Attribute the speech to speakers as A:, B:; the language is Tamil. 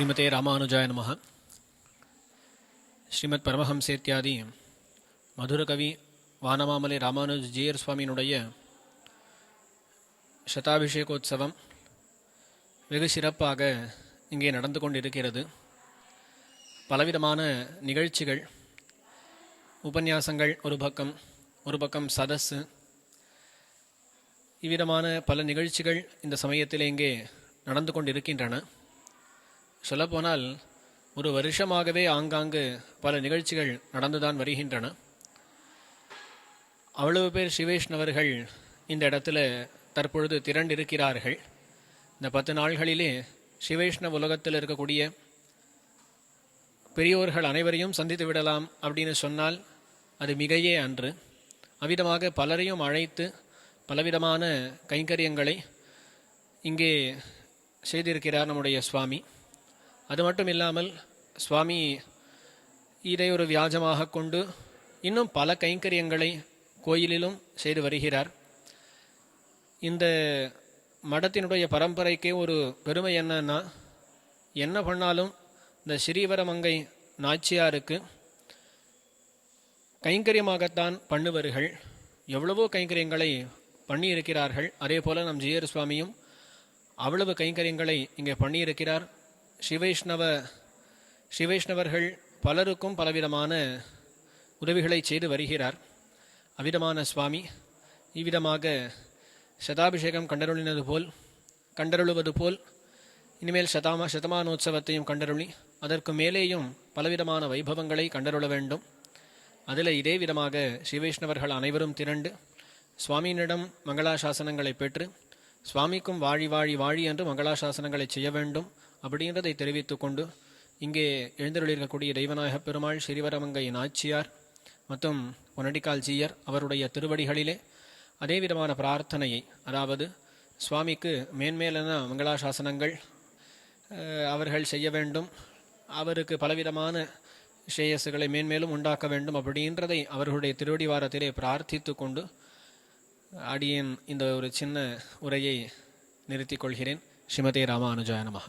A: ஸ்ரீமதே ராமானுஜாய நமஹ. ஸ்ரீமத் பரமஹம்சேத்யாதி மதுரகவி வானமாமலை ராமானுஜ ஜீயர் சுவாமியினுடைய சதாபிஷேகோத்சவம் வெகு சிறப்பாக இங்கே நடந்து கொண்டிருக்கிறது. பலவிதமான நிகழ்ச்சிகள், உபன்யாசங்கள் ஒரு பக்கம் சதஸ்ஸு, இவ்விதமான பல நிகழ்ச்சிகள் இந்த சமயத்தில் இங்கே நடந்து கொண்டிருக்கின்றன. சொல்லப்போனால் ஒரு வருஷமாகவே ஆங்காங்கு பல நிகழ்ச்சிகள் நடந்துதான் வருகின்றன. அவ்வளவு பேர் ஸ்ரீவைஷ்ணவர்கள் இந்த இடத்துல தற்பொழுது திரண்டிருக்கிறார்கள். இந்த 10 நாள்களிலே ஸ்ரீவைஷ்ணவ உலகத்தில் இருக்கக்கூடிய பெரியோர்கள் அனைவரையும் சந்தித்து விடலாம் அப்படின்னு சொன்னால் அது மிகையே அன்று. அவ்விதமாக பலரையும் அழைத்து பலவிதமான கைங்கரியங்களை இங்கே செய்திருக்கிறார் நம்முடைய சுவாமி. அது மட்டும் இல்லாமல் சுவாமி இதை ஒரு வியாஜமாக கொண்டு இன்னும் பல கைங்கரியங்களை கோயிலிலும் செய்து வருகிறார். இந்த மடத்தினுடைய பரம்பரைக்கே ஒரு பெருமை என்னன்னா, என்ன பண்ணாலும் இந்த ஸ்ரீவரமங்கை நாச்சியாருக்கு கைங்கரியமாகத்தான் பண்ணுவர்கள். எவ்வளவோ கைங்கரியங்களை பண்ணியிருக்கிறார்கள். அதே போல் நம் ஜீயர் சுவாமியும் அவ்வளவு கைங்கரியங்களை இங்கே பண்ணியிருக்கிறார். ஸ்ரீவைஷ்ணவர்கள் பலருக்கும் பலவிதமான உதவிகளை செய்து வருகிறார். அவ்விதமான சுவாமி இவ்விதமாக சதாபிஷேகம் கண்டருளுவது போல் இனிமேல் சதமானோத்சவத்தையும் கண்டருளி அதற்கு மேலேயும் பலவிதமான வைபவங்களை கண்டருள வேண்டும். அதில் இதே விதமாக ஸ்ரீவைஷ்ணவர்கள் அனைவரும் திரண்டு சுவாமியினிடம் மங்களாசாசனங்களை பெற்று சுவாமிக்கும் வாழி வாழி வாழி என்று மங்களாசாசனங்களை செய்ய வேண்டும் அப்படின்றதை தெரிவித்து கொண்டு இங்கே எழுந்தருளிருக்கக்கூடிய தெய்வநாயக பெருமாள் ஸ்ரீவரமங்கை நாச்சியார் மற்றும் பொன்னடிக்கால் ஜீயர் அவருடைய திருவடிகளிலே அதே விதமான பிரார்த்தனையை, அதாவது சுவாமிக்கு மேன்மேலான மங்களாசாசனங்கள் அவர்கள் செய்ய வேண்டும், அவருக்கு பலவிதமான ஸ்ரேயஸுகளை மேன்மேலும் உண்டாக்க வேண்டும் அப்படின்றதை அவர்களுடைய திருவடிவாரத்திலே பிரார்த்தித்து கொண்டு அடியேன் இந்த ஒரு சின்ன உரையை நிறுத்திக் கொள்கிறேன். ஸ்ரீமதே ராமானுஜாய நமஹ.